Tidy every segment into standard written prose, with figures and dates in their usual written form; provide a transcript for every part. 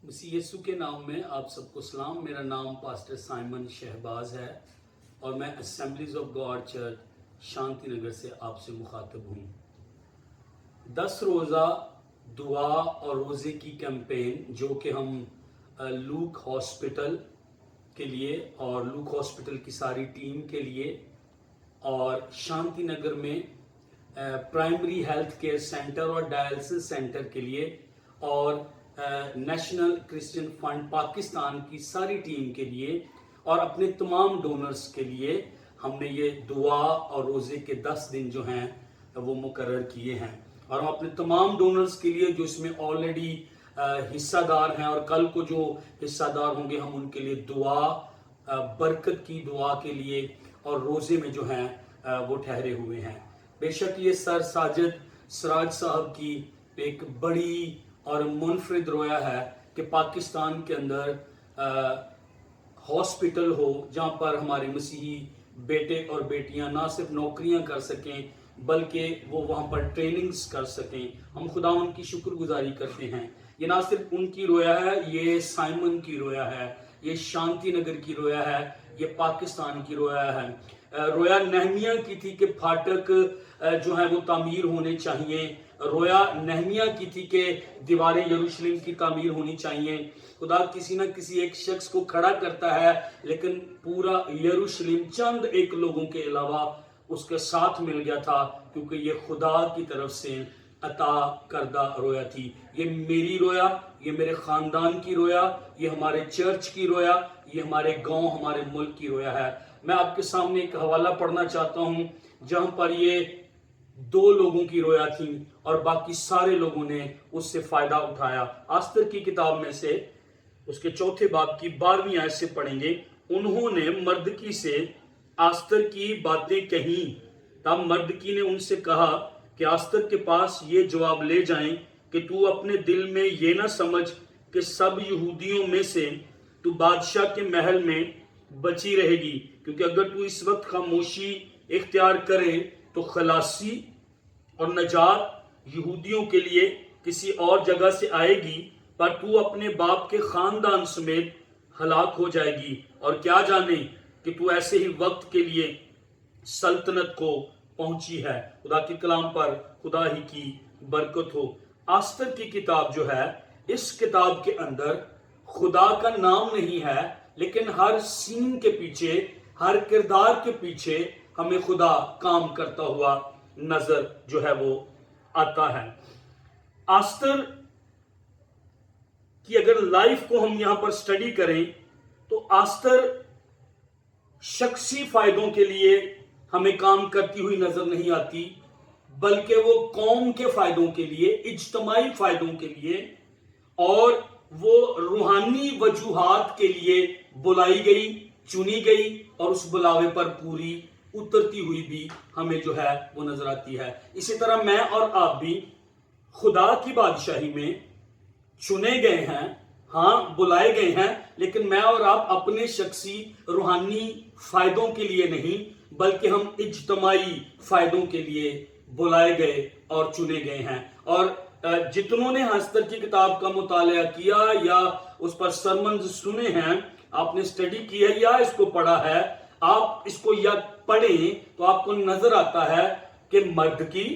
مسیح یسوع کے نام میں آپ سب کو سلام۔ میرا نام پاسٹر سائمن شہباز ہے اور میں اسمبلیز آف گاڈ چرچ شانتی نگر سے آپ سے مخاطب ہوں۔ 10 روزہ دعا اور روزے کی کیمپین جو کہ ہم لوک ہاسپٹل کے لیے اور لوک ہاسپٹل کی ساری ٹیم کے لیے اور شانتی نگر میں پرائمری ہیلتھ کیئر سینٹر اور ڈائلسس سینٹر کے لیے اور نیشنل کرسچن فنڈ پاکستان کی ساری ٹیم کے لیے اور اپنے تمام ڈونرز کے لیے ہم نے یہ دعا اور روزے کے 10 دن جو ہیں وہ مقرر کیے ہیں، اور ہم اپنے تمام ڈونرز کے لیے جو اس میں آلریڈی حصہ دار ہیں اور کل کو جو حصہ دار ہوں گے ہم ان کے لیے دعا، برکت کی دعا کے لیے اور روزے میں جو ہیں وہ ٹھہرے ہوئے ہیں۔ بے شک یہ سر ساجد سراج صاحب کی ایک بڑی اور منفرد رویا ہے کہ پاکستان کے اندر ہاسپٹل ہو جہاں پر ہمارے مسیحی بیٹے اور بیٹیاں نہ صرف نوکریاں کر سکیں بلکہ وہ وہاں پر ٹریننگز کر سکیں۔ ہم خدا ان کی شکر گزاری کرتے ہیں۔ یہ نہ صرف ان کی رویا ہے، یہ سائمن کی رویا ہے، یہ شانتی نگر کی رویا ہے، یہ پاکستان کی رویا ہے۔ رویا نہمیہ کی تھی کہ پھاٹک جو ہیں وہ تعمیر ہونے چاہیے۔ رویا نہمیہ کی تھی کہ دیواریں یروشلم کی تعمیر ہونی چاہیے۔ خدا کسی نہ کسی ایک شخص کو کھڑا کرتا ہے لیکن پورا یروشلم چند ایک لوگوں کے علاوہ اس کے ساتھ مل گیا تھا، کیونکہ یہ خدا کی طرف سے عطا کردہ رویا تھی۔ یہ میری رویا، یہ میرے خاندان کی رویا، یہ ہمارے چرچ کی رویا، یہ ہمارے گاؤں ہمارے ملک کی رویا ہے۔ میں آپ کے سامنے ایک حوالہ پڑھنا چاہتا ہوں جہاں پر یہ 2 لوگوں کی رویا تھی اور باقی سارے لوگوں نے اس سے فائدہ اٹھایا۔ آستر کی کتاب میں سے اس کے 4 باب کی 12ویں آیت سے پڑھیں گے۔ انہوں نے مردکی سے آستر کی باتیں کہیں، تب مردکی نے ان سے کہا کہ آستر کے پاس یہ جواب لے جائیں کہ تو اپنے دل میں یہ نہ سمجھ کہ سب یہودیوں میں سے تو بادشاہ کے محل میں بچی رہے گی، کیونکہ اگر تو اس وقت خاموشی اختیار کرے تو خلاصی اور نجات یہودیوں کے لیے کسی اور جگہ سے آئے گی، پر تو اپنے باپ کے خاندان سمیت ہلاک ہو جائے گی، اور کیا جانے کہ تو ایسے ہی وقت کے لیے سلطنت کو پہنچی ہے۔ خدا کے کلام پر خدا ہی کی برکت ہو۔ آستر کی کتاب جو ہے، اس کتاب کے اندر خدا کا نام نہیں ہے، لیکن ہر سین کے پیچھے، ہر کردار کے پیچھے ہمیں خدا کام کرتا ہوا نظر جو ہے وہ آتا ہے۔ آستر کی اگر لائف کو ہم یہاں پر سٹڈی کریں تو آستر شخصی فائدوں کے لیے ہمیں کام کرتی ہوئی نظر نہیں آتی، بلکہ وہ قوم کے فائدوں کے لیے، اجتماعی فائدوں کے لیے اور وہ روحانی وجوہات کے لیے بلائی گئی، چنی گئی اور اس بلاوے پر پوری اترتی ہوئی بھی ہمیں جو ہے وہ نظر آتی ہے۔ اسی طرح میں اور آپ بھی خدا کی بادشاہی میں چنے گئے ہیں، ہاں بلائے گئے ہیں، لیکن میں اور آپ اپنے شخصی روحانی فائدوں کے لیے نہیں بلکہ ہم اجتماعی فائدوں کے لیے بلائے گئے اور چنے گئے ہیں۔ اور جتنوں نے آستر کی کتاب کا مطالعہ کیا یا اس پر سرمنز سنے ہیں، آپ نے سٹڈی کی ہے یا اس کو پڑھا ہے، آپ اس کو یا پڑھیں تو آپ کو نظر آتا ہے کہ مردکی،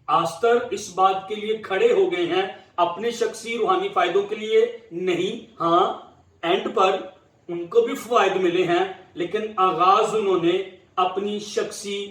آستر اس بات کے لیے کھڑے ہو گئے ہیں اپنے شخصی روحانی فائدوں کے لیے نہیں، ہاں اینڈ پر ان کو بھی فوائد ملے ہیں، لیکن آغاز انہوں نے اپنی شخصی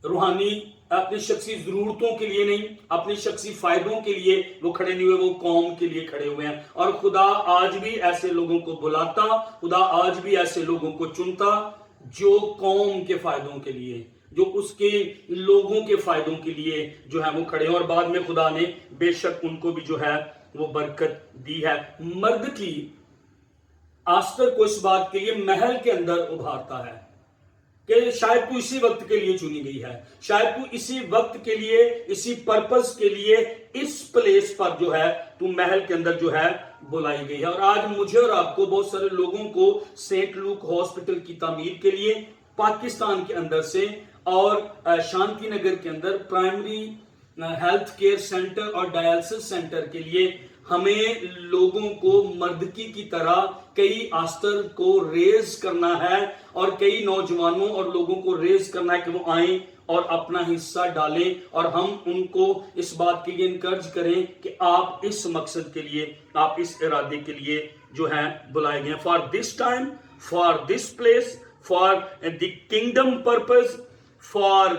روحانی، اپنی شخصی ضرورتوں کے لیے نہیں، اپنی شخصی فائدوں کے لیے وہ کھڑے نہیں ہوئے، وہ قوم کے لیے کھڑے ہوئے ہیں۔ اور خدا آج بھی ایسے لوگوں کو بلاتا، خدا آج بھی ایسے لوگوں کو چنتا جو قوم کے فائدوں کے لیے، جو اس کے لوگوں کے فائدوں کے لیے جو ہے وہ کھڑے ہیں، اور بعد میں خدا نے بے شک ان کو بھی جو ہے وہ برکت دی ہے۔ مرد کی آستر کو اس بات کے لیے محل کے اندر ابھارتا ہے کہ شاید تو اسی وقت کے لیے چنی گئی ہے، شاید تو اسی وقت کے لیے، اسی پرپس کے لیے اس پلیس پر جو ہے تو محل کے اندر جو ہے بلائی گئی ہے۔ اور آج مجھے اور آپ کو بہت سارے لوگوں کو سینٹ لوک ہاسپٹل کی تعمیر کے لیے پاکستان کے اندر سے اور شانتی نگر کے اندر پرائمری ہیلتھ کیئر سینٹر اور ڈائلسس سینٹر کے لیے ہمیں لوگوں کو مردکی کی طرح کئی آستر کو ریز کرنا ہے اور کئی نوجوانوں اور لوگوں کو ریز کرنا ہے کہ وہ آئیں اور اپنا حصہ ڈالیں اور ہم ان کو اس بات کے لیے انکرج کریں کہ آپ اس مقصد کے لیے، آپ اس ارادے کے لیے جو ہے بلائے گئے ہیں. For this time, for this place, for the kingdom purpose, for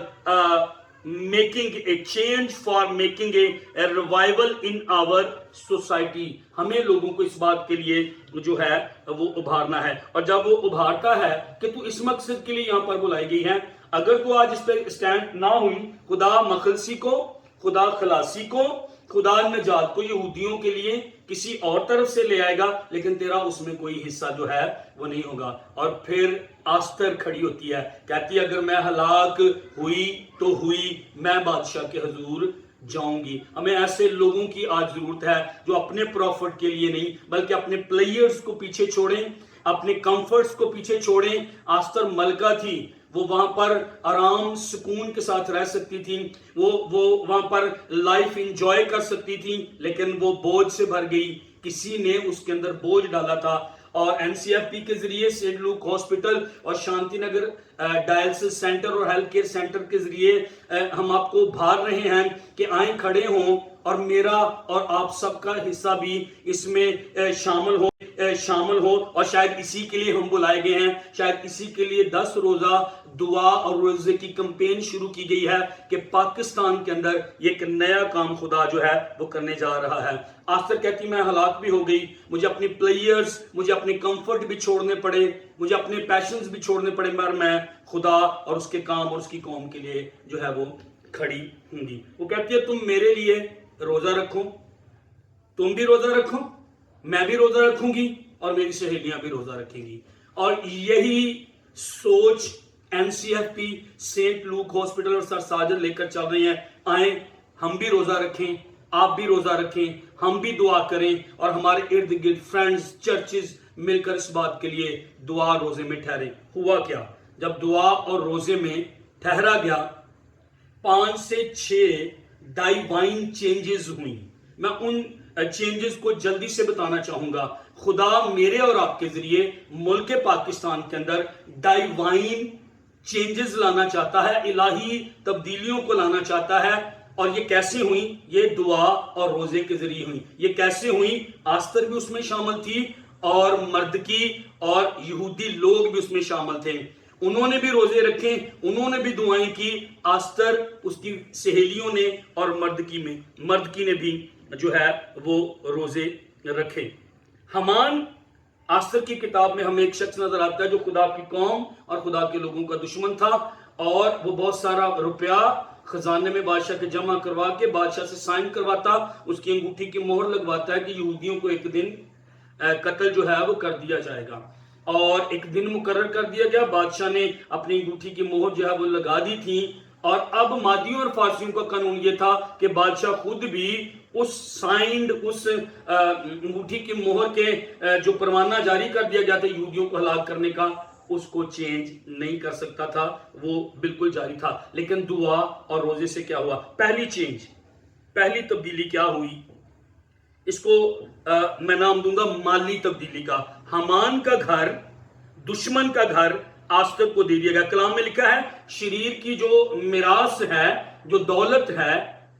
making a change, for making a revival in our society. ہمیں لوگوں کو اس بات کے لیے جو ہے وہ ابھارنا ہے. اور جب وہ ابھارتا ہے کہ تو اس مقصد کے لیے یہاں پر بلائی گئی ہے، اگر تو آج اس پہ اسٹینڈ نہ ہوئی، خدا مخلصی کو، خدا خلاصی کو، خدا نجات کو یہودیوں کے لیے کسی اور طرف سے لے آئے گا، لیکن تیرا اس میں کوئی حصہ جو ہے وہ نہیں ہوگا. اور پھر آستر کھڑی ہوتی ہے، کہتی ہے اگر میں ہلاک ہوئی تو ہوئی، میں بادشاہ کے حضور جاؤں گی. ہمیں ایسے لوگوں کی آج ضرورت ہے جو اپنے پروفٹ کے لیے نہیں بلکہ اپنے پلیئرز کو پیچھے چھوڑیں، اپنے کمفرٹس کو پیچھے چھوڑیں. آستر ملکہ تھی، وہ وہاں پر آرام سکون کے ساتھ رہ سکتی تھی، وہ وہاں پر لائف انجوائے کر سکتی تھی، لیکن وہ بوجھ سے بھر گئی. کسی نے اس کے اندر بوجھ ڈالا تھا. اور این سی ایف پی کے ذریعے سینٹ لوک ہاسپٹل اور شانتی نگر ڈائلسس سینٹر اور ہیلتھ کیئر سینٹر کے ذریعے ہم آپ کو بھار رہے ہیں کہ آئیں کھڑے ہوں اور میرا اور آپ سب کا حصہ بھی اس میں شامل ہو. اور شاید اسی کے لیے ہم بلائے گئے ہیں، شاید اسی کے لیے 10 روزہ دعا اور روزے کی کمپین شروع کی گئی ہے کہ پاکستان کے اندر یہ ایک نیا کام خدا جو ہے وہ کرنے جا رہا ہے. آستر کہتی میں ہلاک بھی ہو گئی، مجھے اپنی پلیئرز، مجھے اپنے کمفرٹ بھی چھوڑنے پڑے، مجھے اپنے پیشنز بھی چھوڑنے پڑے، مگر میں خدا اور اس کے کام اور اس کی قوم کے لیے جو ہے وہ کھڑی ہوں گی. وہ کہتی ہے تم میرے لیے روزہ رکھو، تم بھی روزہ رکھو، میں بھی روزہ رکھوں گی اور میری سہیلیاں بھی روزہ رکھیں گی. اور یہی سوچ N C F P, saint Luke hospital اور سر ساجد لے کر چل رہی ہیں. آئیں ہم بھی روزہ رکھیں، آپ بھی روزہ رکھیں، ہم بھی دعا کریں اور ہمارے ارد گرد فرینڈز، چرچز مل کر اس بات کے لیے دعا روزے میں ٹھہریں. ہوا کیا؟ جب دعا اور روزے میں ٹھہرا گیا، 5 سے 6 ڈائیوائن چینجز ہوئیں. میں ان چینجز کو جلدی سے بتانا چاہوں گا. خدا میرے اور آپ کے ذریعے ملک پاکستان کے اندر ڈائیوائن چینجز لانا چاہتا ہے، الہی تبدیلیوں کو لانا چاہتا ہے. اور یہ کیسے ہوئیں؟ یہ دعا اور روزے کے ذریعے ہوئیں. یہ کیسے ہوئیں؟ آستر بھی اس میں شامل تھی اور مردکی اور یہودی لوگ بھی اس میں شامل تھے. انہوں نے بھی روزے رکھے، انہوں نے بھی دعائیں کی. آستر، اس کی سہیلیوں نے اور مردکی نے بھی جو ہے وہ روزے رکھے. حمان، آستر کی کتاب میں ہمیں ایک شخص نظر آتا ہے جو خدا کی قوم اور خدا کے لوگوں کا دشمن تھا، اور وہ بہت سارا روپیہ خزانے میں بادشاہ کے جمع کروا کے بادشاہ سے سائن کرواتا، اس کی انگوٹھی کی مہر لگواتا ہے کہ یہودیوں کو ایک دن قتل جو ہے وہ کر دیا جائے گا. اور ایک دن مقرر کر دیا گیا، بادشاہ نے اپنی انگوٹھی کی مہر جو ہے وہ لگا دی تھی. اور اب مادیوں اور فارسیوں کا قانون یہ تھا کہ بادشاہ خود بھی اس سائنڈ، اس انگوٹھی کی مہر کے جو پروانہ جاری کر دیا گیا تھا یہودیوں کو ہلاک کرنے کا، اس کو چینج نہیں کر سکتا تھا، وہ بالکل جاری تھا. لیکن دعا اور روزے سے کیا ہوا؟ پہلی تبدیلی کیا ہوئی؟ اس کو میں نام دوں گا مالی تبدیلی کا. حمان کا گھر، دشمن کا گھر آستر کو دے دیا گیا. کلام میں لکھا ہے شریر کی جو میراث ہے، جو دولت ہے،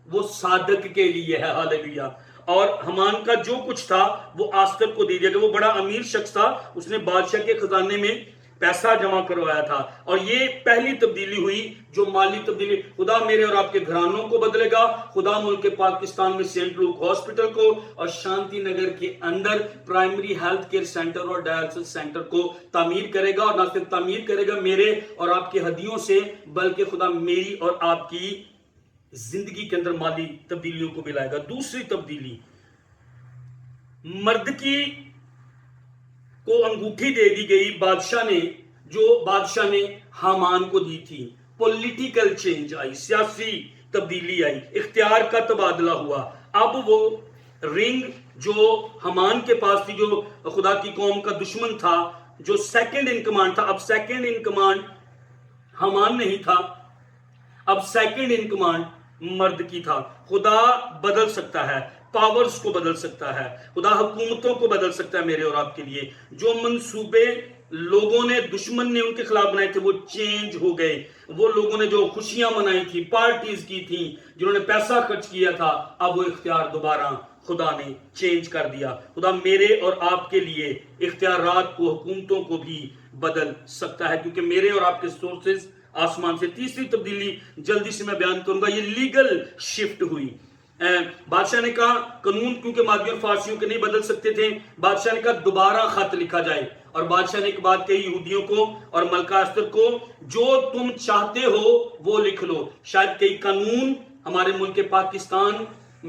وہ صادق کے لیے ہے. ہاللیلویہ. اور حمان کا جو کچھ تھا وہ آستر کو دے دیا گیا. وہ بڑا امیر شخص تھا، اس نے بادشاہ کے خزانے میں پیسہ جمع کروایا تھا. اور یہ پہلی تبدیلی ہوئی جو مالی تبدیلی. خدا میرے اور آپ کے گھرانوں کو بدلے گا. خدا ملک پاکستان میں سینٹ لوک ہاسپٹل کو اور شانتی نگر کے اندر پرائمری ہیلتھ کیئر سینٹر اور ڈائلسس سینٹر کو تعمیر کرے گا. اور نہ صرف تعمیر کرے گا میرے اور آپ کے ہدیوں سے، بلکہ خدا میری اور آپ کی زندگی کے اندر مالی تبدیلیوں کو بھی لائے گا. دوسری تبدیلی، مردکی کو انگوٹھی دے دی گئی بادشاہ نے، جو بادشاہ نے حمان کو دی تھی. پولیٹیکل چینج آئی، سیاسی تبدیلی آئی، اختیار کا تبادلہ ہوا. اب وہ رنگ جو حمان کے پاس تھی، جو خدا کی قوم کا دشمن تھا، جو سیکنڈ ان کمانڈ تھا، اب سیکنڈ ان کمانڈ حمان نہیں تھا، اب سیکنڈ ان کمانڈ مرد کی تھا. خدا بدل سکتا ہے. پاورز کو بدل سکتا ہے، خدا حکومتوں کو بدل سکتا ہے میرے اور آپ کے لیے. جو منصوبے لوگوں نے، دشمن نے ان کے خلاف بنائے تھے وہ چینج ہو گئے. وہ لوگوں نے جو خوشیاں منائی تھی، پارٹیز کی تھی، جنہوں نے پیسہ خرچ کیا تھا، اب وہ اختیار دوبارہ خدا نے چینج کر دیا. خدا میرے اور آپ کے لیے اختیارات کو، حکومتوں کو بھی بدل سکتا ہے، کیونکہ میرے اور آپ کے سورسز آسمان سے. تیسری تبدیلی جلدی سے میں بیان کروں گا، یہ لیگل شفٹ ہوئی. بادشاہ نے کہا قانون کیونکہ مادیوں اور فارسیوں کے نہیں بدل سکتے تھے، بادشاہ نے کہا دوبارہ خط لکھا جائے. اور بادشاہ نے ایک بات کہی یہودیوں کو اور ملکہ استر کو، جو تم چاہتے ہو وہ لکھ لو. شاید کئی قانون ہمارے ملک پاکستان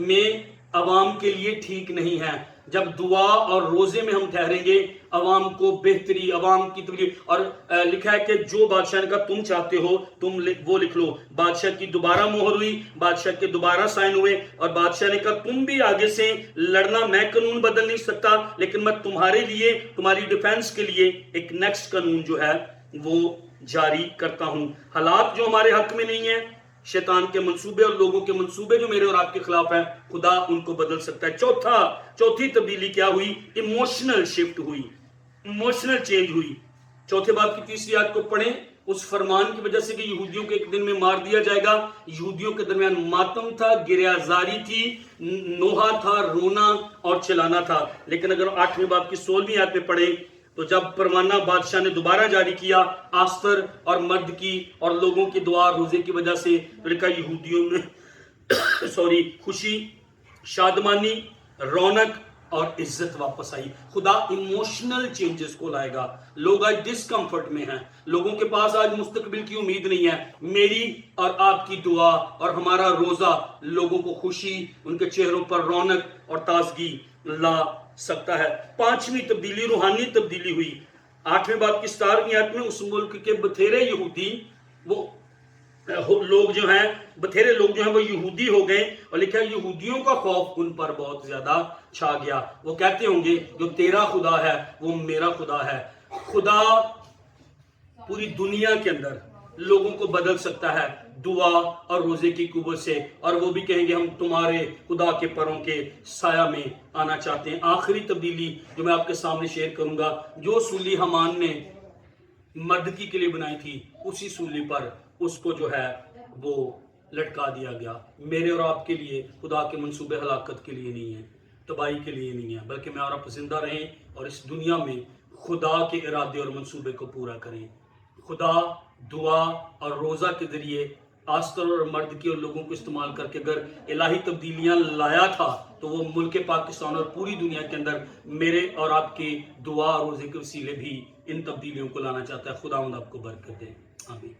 میں عوام کے لیے ٹھیک نہیں ہے. جب دعا اور روزے میں ہم ٹھہریں گے، عوام کو بہتری، عوام کی تبدیلی. اور لکھا ہے کہ جو بادشاہ نے کہا تم چاہتے ہو تم وہ لکھ لو. بادشاہ کی دوبارہ مہر ہوئی، بادشاہ کے دوبارہ سائن ہوئے، اور بادشاہ نے کہا تم بھی آگے سے لڑنا. میں قانون بدل نہیں سکتا، لیکن میں تمہارے لیے، تمہاری ڈیفینس کے لیے ایک نیکسٹ قانون جو ہے وہ جاری کرتا ہوں. حالات جو ہمارے حق میں نہیں ہیں، شیطان کے منصوبے اور لوگوں کے منصوبے جو میرے اور آپ کے خلاف ہیں، خدا ان کو بدل سکتا ہے. چوتھی تبدیلی کیا ہوئی؟ ایموشنل شفٹ ہوئی، ایموشنل چینج ہوئی. چوتھے باب کی تیسری آیت کو پڑھیں. اس فرمان کی وجہ سے کہ یہودیوں کو ایک دن میں مار دیا جائے گا، یہودیوں کے درمیان ماتم تھا، گریازاری تھی، نوحہ تھا، رونا اور چلانا تھا. لیکن اگر 8ویں باب کی 16ویں آیت پہ پڑھیں تو جب پروانہ بادشاہ نے دوبارہ جاری کیا آستر اور مرد کی اور لوگوں کی دعا روزے کی وجہ سے، لکھا یہودیوں میں خوشی، شادمانی، رونق اور عزت واپس آئی. خدا ایموشنل چینجز کو لائے گا. لوگ آج ڈسکمفرٹ میں ہیں، لوگوں کے پاس آج مستقبل کی امید نہیں ہے. میری اور آپ کی دعا اور ہمارا روزہ لوگوں کو خوشی، ان کے چہروں پر رونق اور تازگی لا سکتا ہے. 5ویں تبدیلی روحانی تبدیلی ہوئی. 8ویں باب کی 17ویں آیت میں اس ملک کے بتھیرے یہودی، وہ لوگ جو ہیں، بتھیرے لوگ جو ہیں وہ یہودی ہو گئے، اور لکھا ہے یہودیوں کا خوف ان پر بہت زیادہ چھا گیا. وہ کہتے ہوں گے جو تیرا خدا ہے وہ میرا خدا ہے. خدا پوری دنیا کے اندر لوگوں کو بدل سکتا ہے دعا اور روزے کی قوت سے، اور وہ بھی کہیں گے ہم تمہارے خدا کے پروں کے سایہ میں آنا چاہتے ہیں. آخری تبدیلی جو میں آپ کے سامنے شیئر کروں گا، جو سولی حمان نے مردکی کے لیے بنائی تھی، اسی سولی پر اس کو جو ہے وہ لٹکا دیا گیا. میرے اور آپ کے لیے خدا کے منصوبے ہلاکت کے لیے نہیں ہیں، تباہی کے لیے نہیں ہیں، بلکہ میں اور آپ زندہ رہیں اور اس دنیا میں خدا کے ارادے اور منصوبے کو پورا کریں. خدا دعا اور روزہ کے ذریعے آستر اور مرد کی اور لوگوں کو استعمال کر کے اگر الہی تبدیلیاں لایا تھا تو وہ ملک پاکستان اور پوری دنیا کے اندر میرے اور آپ کی دعا اور روزے کے وسیلے بھی ان تبدیلیوں کو لانا چاہتا ہے. خداوند آپ کو برکت دے. آمین.